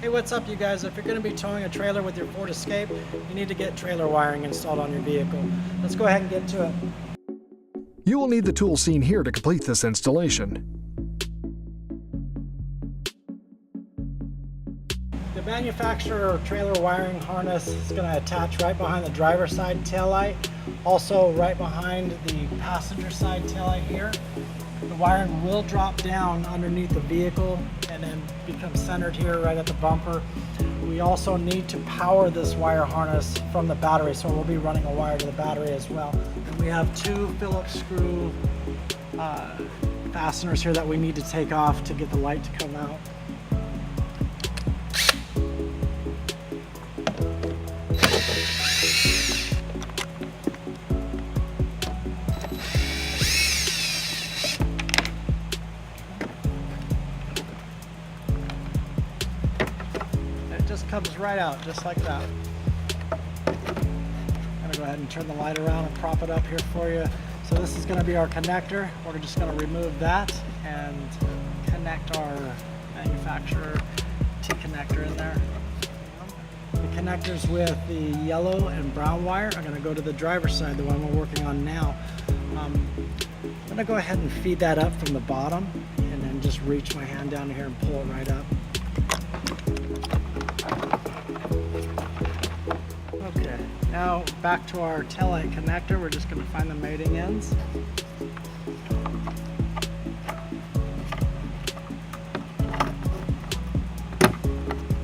Hey, what's up you guys? If you're going to be towing a trailer with your Ford Escape, you need to get trailer wiring installed on your vehicle. Let's go ahead and get to it. You will need the tools seen here to complete this installation. The manufacturer trailer wiring harness is going to attach right behind the driver's side taillight, also right behind the passenger side taillight here. The wiring will drop down underneath the vehicle and then become centered here right at the bumper. We also need to power this wire harness from the battery, so we'll be running a wire to the battery as well. And we have two Phillips screw fasteners here that we need to take off to get the light to come out. Just comes right out, just like that. I'm gonna go ahead and turn the light around and prop it up here for you. So this is gonna be our connector. We're just gonna remove that and connect our manufacturer T-connector in there. The connectors with the yellow and brown wire are gonna go to the driver's side, the one we're working on now. I'm gonna go ahead and feed that up from the bottom and then just reach my hand down here and pull it right up. Okay, now back to our taillight connector. We're just going to find the mating ends.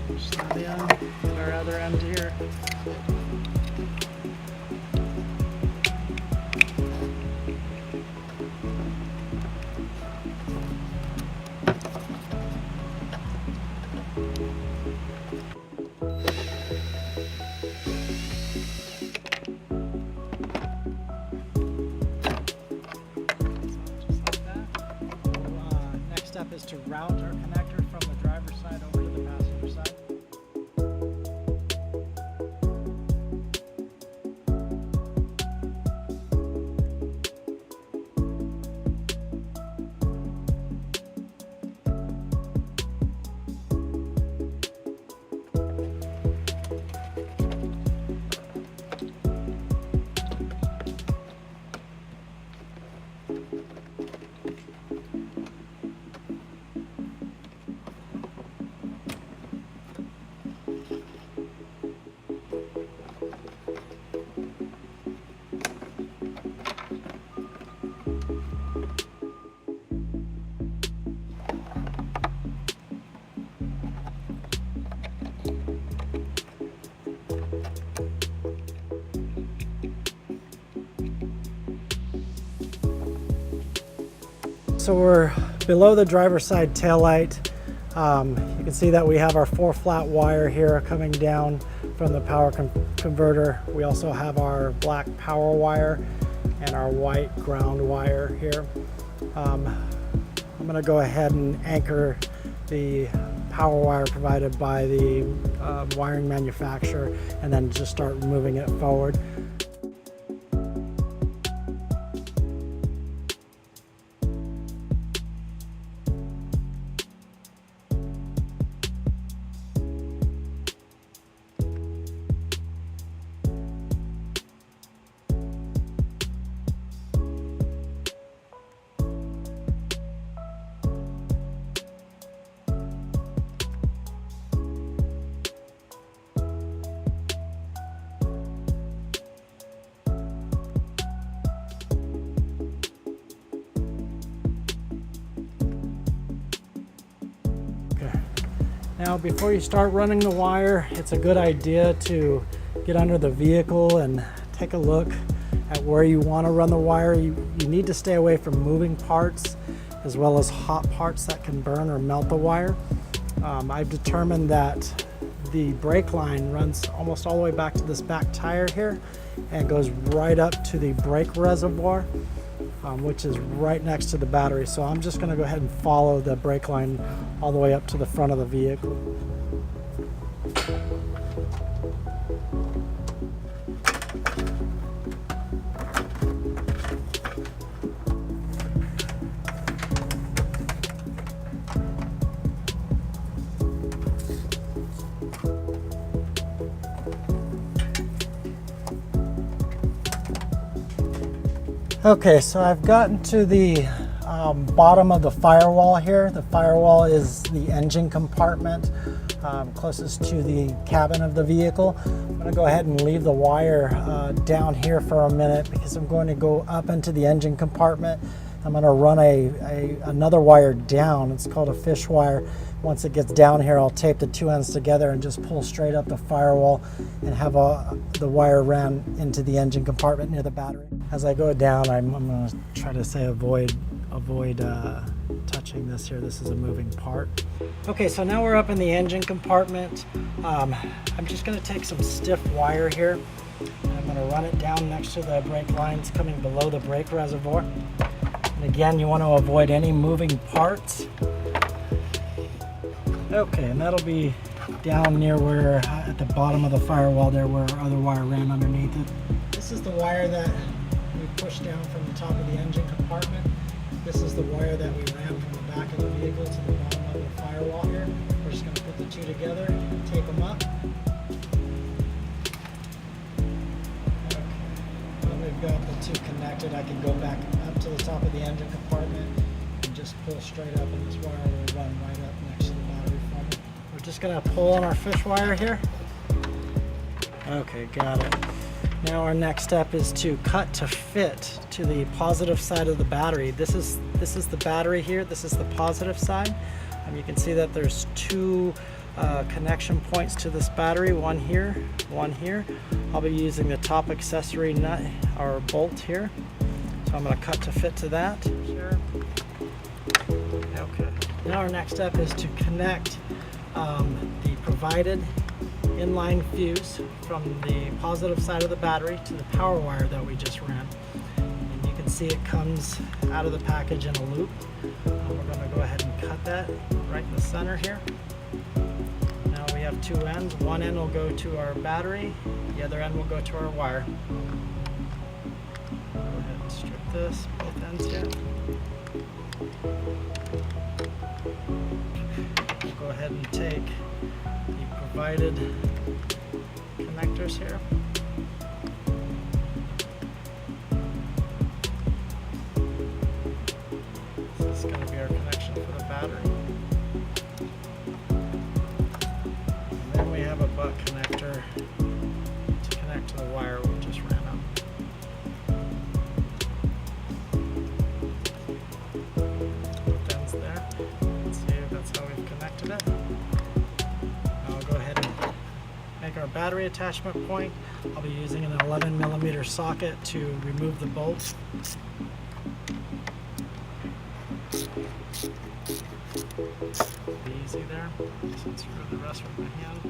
Push that in, get our other end here. Step is to route our connector from the driver's side over to the passenger side. So we're below the driver's side tail light. You can see that we have our 4-flat wire here coming down from the power converter. We also have our black power wire and our white ground wire here. I'm going to go ahead and anchor the power wire provided by the wiring manufacturer and then just start moving it forward. Now, before you start running the wire, it's a good idea to get under the vehicle and take a look at where you want to run the wire. You need to stay away from moving parts as well as hot parts that can burn or melt the wire. I've determined that the brake line runs almost all the way back to this back tire here and goes right up to the brake reservoir, which is right next to the battery. So I'm just going to go ahead and follow the brake line all the way up to the front of the vehicle. Okay, so I've gotten to the bottom of the firewall here. The firewall is the engine compartment closest to the cabin of the vehicle. I'm going to go ahead and leave the wire down here for a minute because I'm going to go up into the engine compartment. I'm going to run another wire down. It's called a fish wire. Once it gets down here, I'll tape the two ends together and just pull straight up the firewall and have the wire ran into the engine compartment near the battery. As I go down, I'm going to try to say avoid touching this here. This is a moving part. Okay, so now we're up in the engine compartment. I'm just going to take some stiff wire here. I'm going to run it down next to the brake lines coming below the brake reservoir. And again, you want to avoid any moving parts. Okay, and that'll be down near where, at the bottom of the firewall there, where our other wire ran underneath it. This is the wire that we pushed down from the top of the engine compartment. This is the wire that we ran from the back of the vehicle to the bottom of the firewall here. We're just going to put the two together and tape them up. Okay, now we've got the two connected. I can go back up to the top of the engine compartment and just pull straight up, and this wire will run right up next to the battery for me. We're just going to pull on our fish wire here. Okay, got it. Now our next step is to cut to fit to the positive side of the battery. This is the battery here. This is the positive side. You can see that there's two connection points to this battery. One here, one here. I'll be using the top accessory nut or bolt here. So I'm going to cut to fit to that. Sure. Okay. Now our next step is to connect the provided inline fuse from the positive side of the battery to the power wire that we just ran. And you can see it comes out of the package in a loop. We're going to go ahead and cut that right in the center here. Now we have two ends. One end will go to our battery, the other end will go to our wire. Go ahead and strip this, both ends here. We'll go ahead and take the provided connectors here. This is going to be our connection for the battery. And then we have a butt connector to connect to the wire we just ran up. Both ends there. Let's see if that's how we've connected it. I'll go ahead and make our battery attachment point. I'll be using an 11mm socket to remove the bolts. Be easy there. Just unscrew the rest with my hand.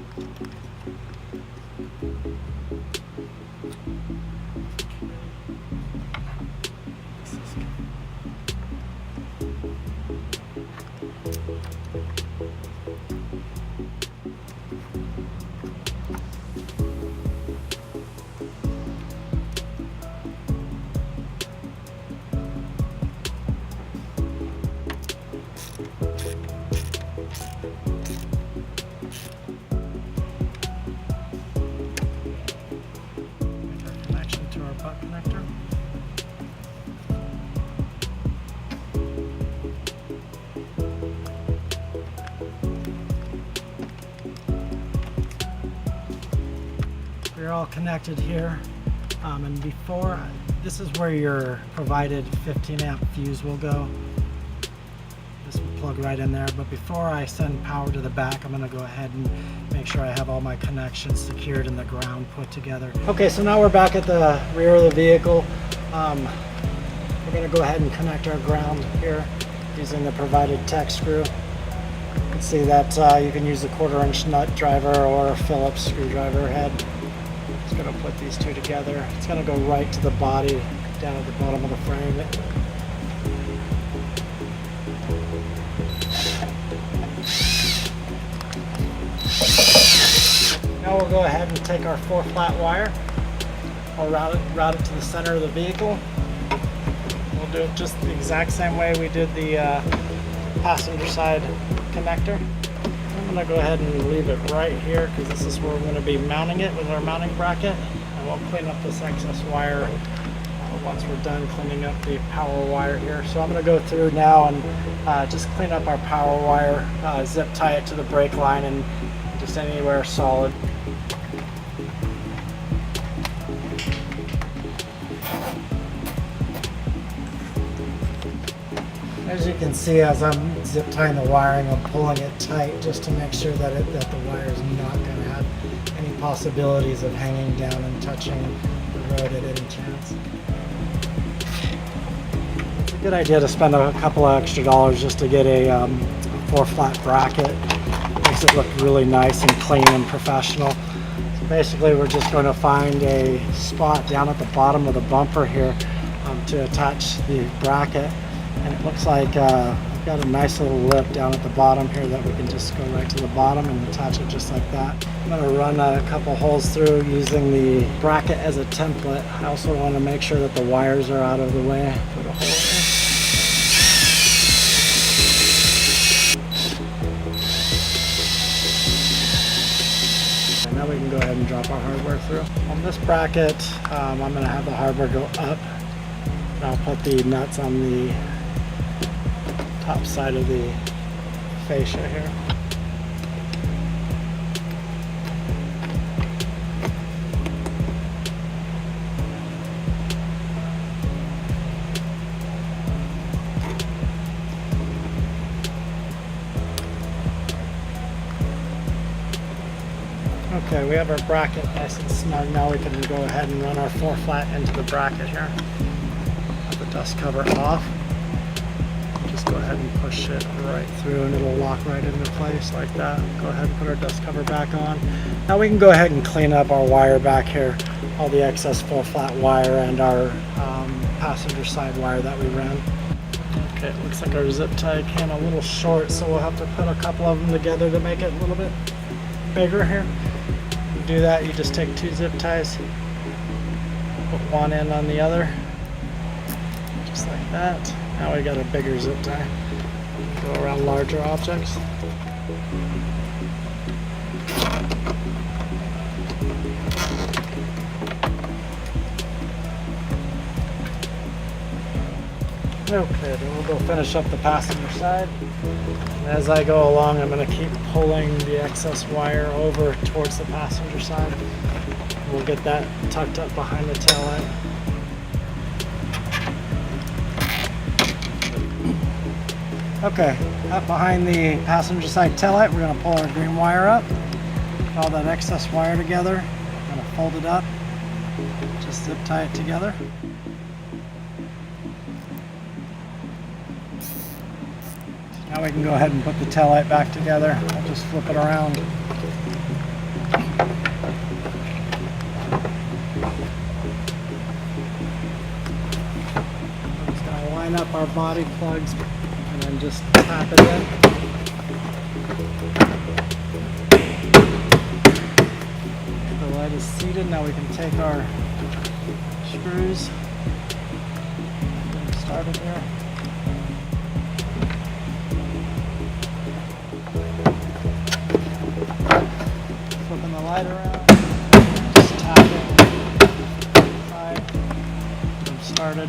Connector. We're all connected here, and before, this is where your provided 15 amp fuse will go. This will plug right in there, but before I send power to the back, I'm going to go ahead and make sure I have all my connections secured and the ground put together. Okay, so now we're back at the rear of the vehicle. We're going to go ahead and connect our ground here using the provided tech screw. You can see that you can use a 1/4-inch nut driver or a Phillips screwdriver head. Just going to put these two together. It's going to go right to the body down at the bottom of the frame. Now we'll go ahead and take our 4-flat wire. I'll route it to the center of the vehicle. We'll do it just the exact same way we did the passenger side connector. I'm going to go ahead and leave it right here because this is where we're going to be mounting it with our mounting bracket. And we'll clean up this excess wire once we're done cleaning up the power wire here. So I'm going to go through now and just clean up our power wire, zip tie it to the brake line and just anywhere solid. As you can see, as I'm zip tying the wiring, I'm pulling it tight just to make sure that the wire is not going to have any possibilities of hanging down and touching the road at any chance. It's a good idea to spend a couple of extra dollars just to get a 4-flat bracket. Makes it look really nice and clean and professional. So basically, we're just going to find a spot down at the bottom of the bumper here to attach the bracket. And it looks like I've got a nice little lip down at the bottom here that we can just go right to the bottom and attach it just like that. I'm going to run a couple holes through using the bracket as a template. I also want to make sure that the wires are out of the way. Put a hole in. And now we can go ahead and drop our hardware through. On this bracket, I'm going to have the hardware go up. And I'll put the nuts on the top side of the fascia here. Okay, we have our bracket nice and snug. Now we can go ahead and run our 4-flat into the bracket here. Have the dust cover off. Just go ahead and push it right through and it'll lock right into place like that. Go ahead and put our dust cover back on. Now we can go ahead and clean up our wire back here, all the excess 4-flat wire and our passenger side wire that we ran. Okay, it looks like our zip tie came a little short, so we'll have to put a couple of them together to make it a little bit bigger here. To do that, you just take 2 zip ties, put one end on the other, just like that. Now we got a bigger zip tie. Go around larger objects. Okay, then we'll go finish up the passenger side. And as I go along, I'm going to keep pulling the excess wire over towards the passenger side. We'll get that tucked up behind the tail light. Okay, up behind the passenger side taillight, we're going to pull our green wire up. Put all that excess wire together. I'm going to fold it up. Just zip tie it together. Now we can go ahead and put the taillight back together. I'll just flip it around. I'm just going to line up our body plugs and then just tap it in. The light is seated. Now we can take our screws and get them started here. Flipping the light around, just tap it inside, get them started.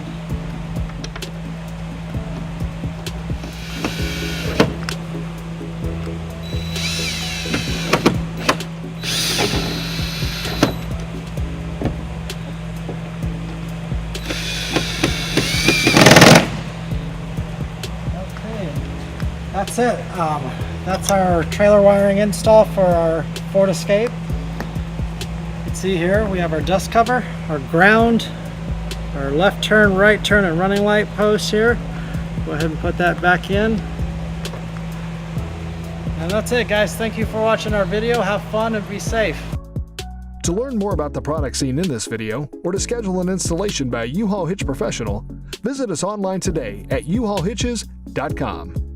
Okay, that's it. That's our trailer wiring install for our Ford Escape. You can see here we have our dust cover, our ground, our left turn, right turn, and running light posts here. Go ahead and put that back in. And that's it, guys. Thank you for watching our video. Have fun and be safe. To learn more about the products seen in this video, or to schedule an installation by U-Haul Hitch Professional, visit us online today at uhaulhitches.com.